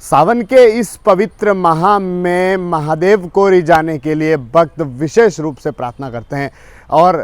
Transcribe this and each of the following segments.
सावन के इस पवित्र माह में महादेव को रिझाने के लिए भक्त विशेष रूप से प्रार्थना करते हैं और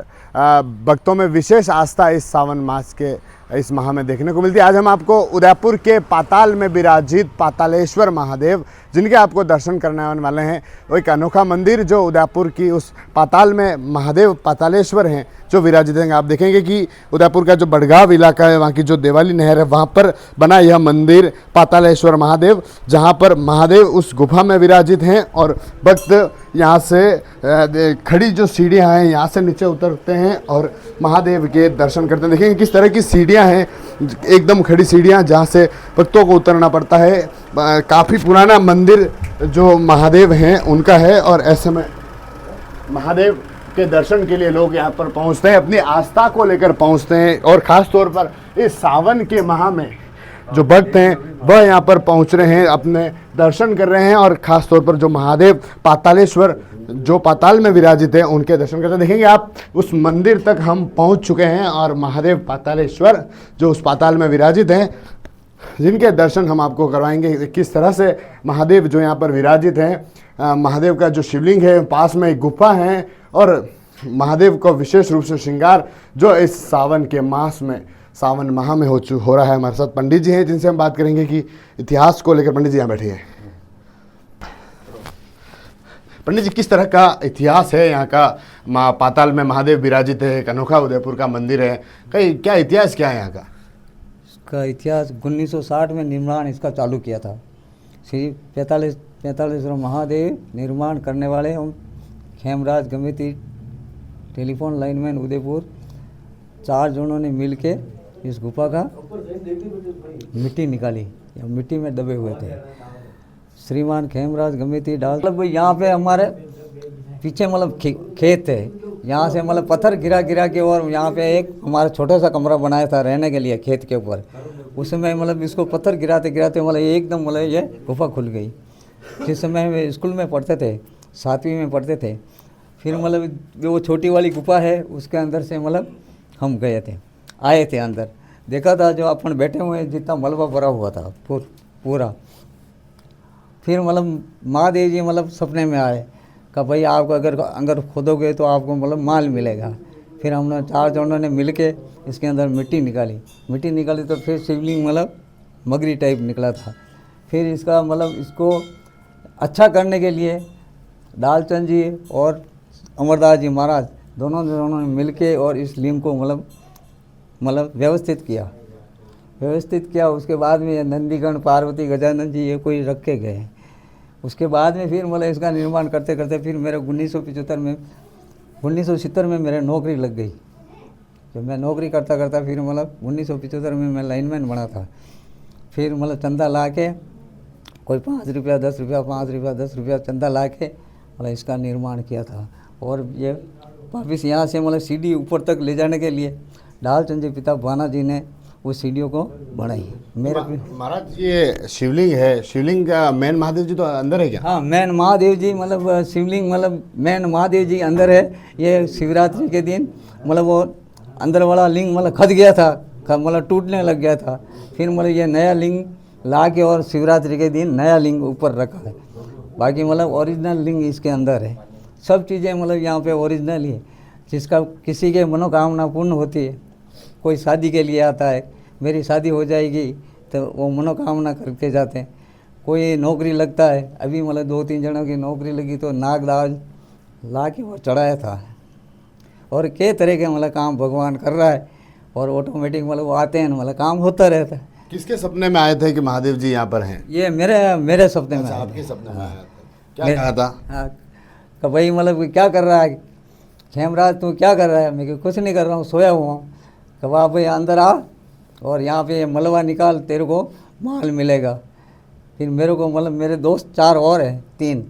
भक्तों में विशेष आस्था इस सावन मास के इस माह में देखने को मिलती है। आज हम आपको उदयपुर के पाताल में विराजित पातालेश्वर महादेव, जिनके आपको दर्शन करने आने वाले हैं, वो एक अनोखा मंदिर जो उदयपुर की उस पाताल में महादेव पातालेश्वर हैं जो विराजित हैं। आप देखेंगे कि उदयपुर का जो बड़गांव इलाका है, वहाँ की जो देवाली नहर है, वहाँ पर बना यह मंदिर पातालेश्वर महादेव, जहाँ पर महादेव उस गुफा में विराजित हैं और भक्त यहाँ से खड़ी जो सीढ़ियाँ हैं यहाँ से नीचे उतरते हैं और महादेव के दर्शन करते हैं। देखेंगे किस तरह की सीढ़ियाँ हैं, एकदम खड़ी सीढ़ियाँ जहाँ से भक्तों को उतरना पड़ता है। काफ़ी पुराना मंदिर जो महादेव हैं उनका है और ऐसे में महादेव के दर्शन के लिए लोग यहाँ पर पहुँचते हैं, अपनी आस्था को लेकर पहुँचते हैं और ख़ास तौर पर इस सावन के माह में जो भक्त हैं वह यहाँ पर पहुँच रहे हैं, अपने दर्शन कर रहे हैं और ख़ास तौर पर जो महादेव पातालेश्वर जो पाताल में विराजित हैं उनके दर्शन करते हैं। देखेंगे आप उस मंदिर तक हम पहुँच चुके हैं और महादेव पातालेश्वर जो उस पाताल में विराजित हैं, जिनके दर्शन हम आपको करवाएंगे। किस तरह से महादेव जो यहाँ पर विराजित हैं, महादेव का जो शिवलिंग है, पास में एक गुफा है और महादेव को विशेष रूप से श्रृंगार जो इस सावन के मास में सावन माह में हो रहा है। हमारे साथ पंडित जी हैं जिनसे हम बात करेंगे कि इतिहास को लेकर। पंडित जी यहाँ बैठे हैं। पंडित जी, किस तरह का इतिहास है यहाँ का? पाताल में महादेव विराजित है, एक अनोखा उदयपुर का मंदिर है, कई क्या इतिहास क्या है यहाँ का? इसका इतिहास 1960 में निर्माण इसका चालू किया था। श्री 45 महादेव निर्माण करने वाले हम खेमराज गमेती टेलीफोन लाइनमैन उदयपुर 4 जनों ने मिल के इस गुफा का मिट्टी निकाली, या मिट्टी में दबे हुए थे। श्रीमान खेमराज गमेती डाल मतलब यहाँ पे हमारे पीछे मतलब खेत है, यहाँ से मतलब पत्थर गिरा के और यहाँ पे एक हमारा छोटा सा कमरा बनाया था रहने के लिए खेत के ऊपर। उसमें मतलब इसको पत्थर गिराते मतलब एकदम मतलब ये गुफा खुल गई। जिस समय हम स्कूल में पढ़ते थे, 7वीं में पढ़ते थे, फिर मतलब वो छोटी वाली गुफा है उसके अंदर से मतलब हम गए थे, आए थे अंदर, देखा था जो अपन बैठे हुए जितना मलबा भरा हुआ था पूरा। फिर मतलब महादेव जी मतलब सपने में आए, कहा भाई आप अगर खोदोगे तो आपको मतलब माल मिलेगा। फिर हमने 4 जनों ने मिल के इसके अंदर मिट्टी निकाली तो फिर शिवलिंग मतलब मगरी टाइप निकला था। फिर इसका मतलब इसको अच्छा करने के लिए डालचंद जी और अमरदास जी महाराज दोनों ने मिल के और इस लिंग को मतलब व्यवस्थित किया। उसके बाद में नंदीगण पार्वती गजानंद जी ये कोई रख के गए। उसके बाद में फिर मतलब इसका निर्माण करते फिर मेरे 1970 में मेरे नौकरी लग गई। जब मैं नौकरी करता फिर मतलब 1975 में मैं लाइनमैन बना था। फिर मतलब चंदा ला के कोई 5 रुपया 10 रुपया 5 रुपया 10 रुपया चंदा ला के मतलब इसका निर्माण किया था। और ये वापिस यहाँ से मतलब सीढ़ी ऊपर तक ले जाने के लिए डालचंद जी पिता भाना जी ने उस सीढ़ियों को बढ़ाई। मेरे महाराज ये शिवलिंग है, शिवलिंग का मेन महादेव जी तो अंदर है क्या? हाँ, मेन महादेव जी मतलब शिवलिंग मतलब मेन महादेव जी अंदर है। ये शिवरात्रि के दिन मतलब वो अंदर वाला लिंग मतलब खद गया था, मतलब टूटने लग गया था। फिर मतलब ये नया लिंग ला के और शिवरात्रि के दिन नया लिंग ऊपर रखा है। बाकी मतलब ओरिजिनल लिंग इसके अंदर है। सब चीज़ें मतलब यहाँ पे ओरिजिनल ही है। जिसका किसी के मनोकामना पूर्ण होती है, कोई शादी के लिए आता है, मेरी शादी हो जाएगी तो वो मनोकामना करके जाते हैं। कोई नौकरी लगता है, अभी मतलब 2-3 जनों की नौकरी लगी तो नागदाज ला के वो चढ़ाया था। और कई तरह के मतलब काम भगवान कर रहा है और ऑटोमेटिक मतलब वो आते हैं मतलब काम होता रहता है। किसके सपने में आए थे कि महादेव जी यहाँ पर हैं? ये मेरे सपने में। आपके सपने में आया था? क्या कहा था? हाँ, कि भाई मतलब क्या कर रहा है खेमराज, तू क्या कर रहा है? मैं कुछ नहीं कर रहा हूँ, सोया हुआ हूँ। कि वाह भाई अंदर आ और यहाँ पे मलबा निकाल, तेरे को माल मिलेगा। फिर मेरे को मतलब मेरे दोस्त 4 और हैं, 3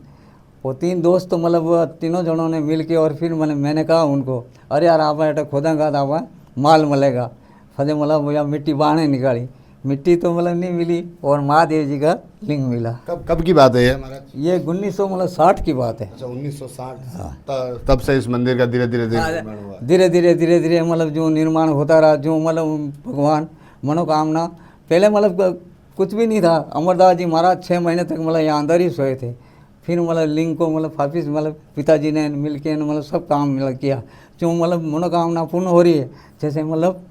वो 3 दोस्त तो मतलब तीनों जनों ने मिल के और फिर मैंने कहा उनको, अरे यार आप बेटा खोदेंगा तो आप माल मिलेगा। फजे मतलब भैया मिट्टी बाहर निकाली, मिट्टी तो मतलब नहीं मिली और महादेव जी का लिंग मिला। कब की बात है ये महाराज? ये 1960 की बात है। अच्छा, 1960। हाँ। तब से इस मंदिर का धीरे धीरे मतलब जो निर्माण होता रहा, जो मतलब भगवान मनोकामना पहले मतलब कुछ भी नहीं था। अमरदास जी महाराज 6 महीने तक मतलब यहाँ अंदर ही सोए थे। फिर मतलब लिंग को मतलब वापिस मतलब पिताजी ने मिल के मतलब सब काम मतलब किया, जो मतलब मनोकामना पूर्ण हो रही है, जैसे मतलब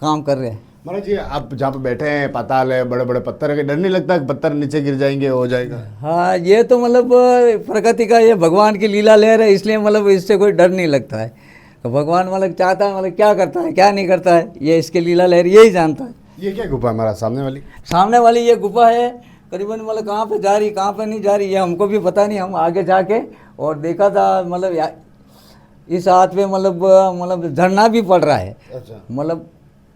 काम कर रहे हैं। महाराज जी, आप जहाँ पे बैठे हैं पाताल है, बड़े बड़े पत्थर है, डर नहीं लगता कि पत्थर नीचे गिर जाएंगे, हो जाएगा? हाँ, ये तो मतलब प्रकृति का, ये भगवान की लीला लहर है, इसलिए मतलब इससे कोई डर नहीं लगता है। तो भगवान मतलब चाहता है, मतलब क्या करता है क्या नहीं करता है, ये इसके लीला लहर यही जानता है। ये क्या गुफा है हमारा सामने वाली? सामने वाली ये गुफा है, करीबन मतलब कहाँ पे जा रही कहाँ पे नहीं जा रही ये हमको भी पता नहीं। हम आगे जाके और देखा था मतलब इस हाथ पे मतलब झरना भी पड़ रहा है। अच्छा। मतलब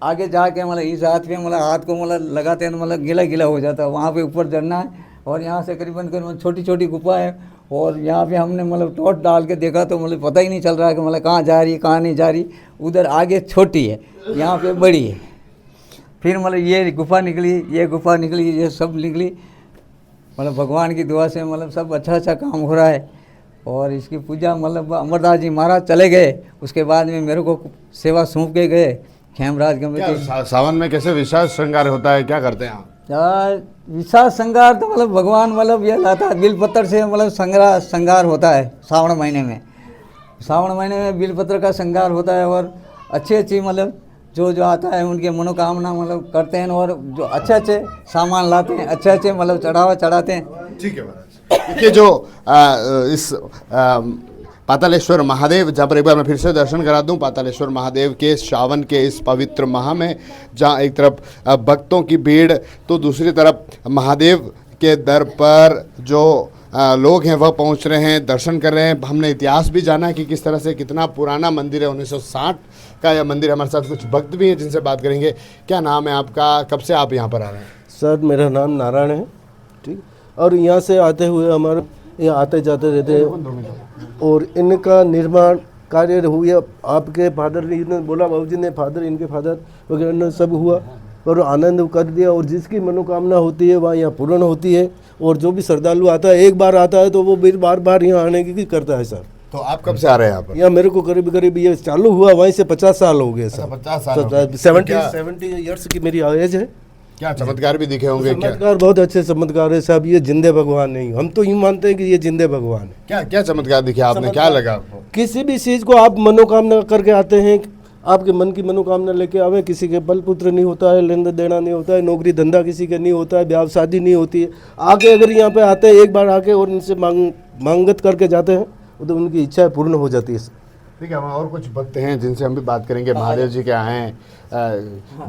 आगे जाके मतलब इस हाथ पे मतलब हाथ को मतलब लगाते हैं तो मतलब गीला गीला हो जाता है। वहाँ पे ऊपर झरना है और यहाँ से करीबन करीबन छोटी छोटी गुफा है। और यहाँ पे हमने मतलब टॉर्च डाल के देखा तो मतलब पता ही नहीं चल रहा है कि मतलब कहाँ जा रही है कहाँ नहीं जा रही। उधर आगे छोटी है, यहाँ पे बड़ी है। फिर मतलब ये गुफा निकली, ये गुफा निकली, ये सब निकली। मतलब भगवान की दुआ से मतलब सब अच्छा अच्छा काम हो रहा है। और इसकी पूजा मतलब अमरदास जी महाराज चले गए, उसके बाद में मेरे को सेवा सौंप के गए खेमराज गंगवती। सावन में कैसे विशाल श्रृंगार होता है, क्या करते हैं आप? विशाल श्रृंगार तो मतलब भगवान मतलब ये लाता है बिल पत्र से, मतलब श्रृंगार होता है श्रावण महीने में। श्रावण महीने में बिल पत्र का श्रृंगार होता है और अच्छी अच्छी मतलब जो आता है उनके मनोकामना मतलब करते हैं और जो अच्छे अच्छे सामान लाते हैं, अच्छे अच्छे मतलब चढ़ावा चढ़ाते हैं। ठीक है महाराज। देखिए जो इस पातालेश्वर महादेव, जहाँ पर एक बार मैं फिर से दर्शन करा दूं, पातालेश्वर महादेव के सावन के इस पवित्र माह में, जहाँ एक तरफ भक्तों की भीड़ तो दूसरी तरफ महादेव के दर पर जो लोग हैं वह पहुंच रहे हैं, दर्शन कर रहे हैं। हमने इतिहास भी जाना कि किस तरह से कितना पुराना मंदिर है, 1960 का यह मंदिर। हमारे साथ कुछ भक्त भी हैं जिनसे बात करेंगे। क्या नाम है आपका, कब से आप यहाँ पर आ रहे हैं? सर मेरा नाम नारायण है, ठीक। और यहाँ से आते हुए हमारे यहाँ आते जाते रहते हैं और इनका निर्माण कार्य हुआ। आपके फादर ने बोला, बाबूजी ने फादर, इनके फादर वगैरह ने सब हुआ और आनंद कर दिया। और जिसकी मनोकामना होती है वह यहाँ पूर्ण होती है। और जो भी श्रद्धालु आता है, एक बार आता है तो वो फिर बार बार यहाँ आने की करता है। सर तो आप कब से आ रहे हैं यहाँ पर? यहाँ मेरे को करीब करीब ये चालू हुआ वहीं से 50 साल हो गए सर। 50 साल? 70 ईयर्स की मेरी एज है। क्या चमत्कार भी दिखे होंगे? क्या चमत्कार, बहुत अच्छे चमत्कार है साहब। ये जिंदे भगवान नहीं, हम तो यूँ मानते हैं कि ये जिंदे भगवान है। क्या क्या चमत्कार दिखे आपने, क्या लगा आपको? किसी भी चीज़ को आप मनोकामना करके आते हैं, आपके मन की मनोकामना लेके आवे। किसी के बल पुत्र नहीं होता है, लेन देना नहीं होता है, नौकरी धंधा किसी के नहीं होता है, ब्याह शादी नहीं होती है। आके अगर यहाँ पे आते हैं एक बार आके और इनसे मांगत करके जाते हैं तो उनकी इच्छा पूर्ण हो जाती है। ठीक है, हम और कुछ भक्त हैं जिनसे हम भी बात करेंगे। महादेव जी क्या हैं,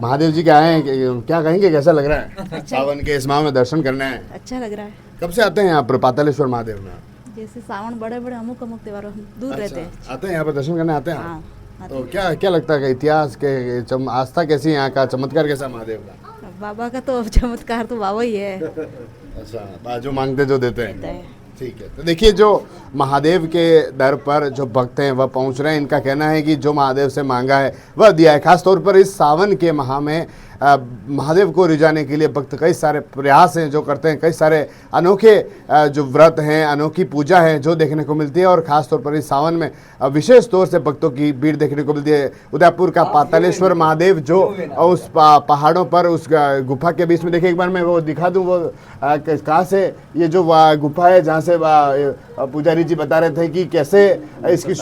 महादेव जी क्या हैं, क्या कहेंगे, कैसा लग रहा है सावन के इस माह में दर्शन करना है? अच्छा लग रहा है। कब से आते हैं यहाँ पर पातालेश्वर महादेव में? जैसे सावन बड़े बड़े अमुक त्योहार हम दूर रहते हैं। आते हैं यहाँ पर दर्शन करने आते हैं? हाँ, आते तो क्या क्या लगता है कि इतिहास के आस्था कैसी है यहाँ का, चमत्कार कैसा महादेव का? हैं। बाबा का तो चमत्कार तो बाबा ही है। अच्छा, जो मांगते जो देते देते हैं। हैं। ठीक है, तो देखिए जो महादेव के दर पर जो भक्त हैं वह पहुंच रहे हैं। इनका कहना है कि जो महादेव से मांगा है वह दिया है। खास तौर पर इस सावन के माह में महादेव को रिझाने के लिए भक्त कई सारे प्रयास हैं जो करते हैं। कई सारे अनोखे जो व्रत हैं, अनोखी पूजा है जो देखने को मिलती है। और ख़ास तौर पर इस सावन में विशेष तौर से भक्तों की भीड़ देखने को मिलती है। उदयपुर का पातालेश्वर महादेव जो उस पहाड़ों पर उस गुफा के बीच में, देखिए एक बार मैं वो दिखा दूँ, वो कहाँ से ये जो गुफा है जहाँ से पुजारी जी बता रहे थे कि कैसे इसकी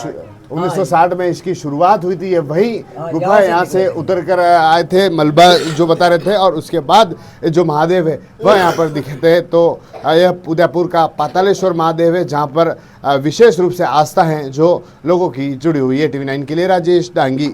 1960 में इसकी शुरुआत हुई थी। ये वही गुफा यहाँ से उतर कर आए थे, मलबा जो बता रहे थे, और उसके बाद जो महादेव है वह यहाँ पर दिखते हैं। तो यह उदयपुर का पातालेश्वर महादेव है जहाँ पर विशेष रूप से आस्था है जो लोगों की जुड़ी हुई है। TV9 के लिए राजेश डांगी।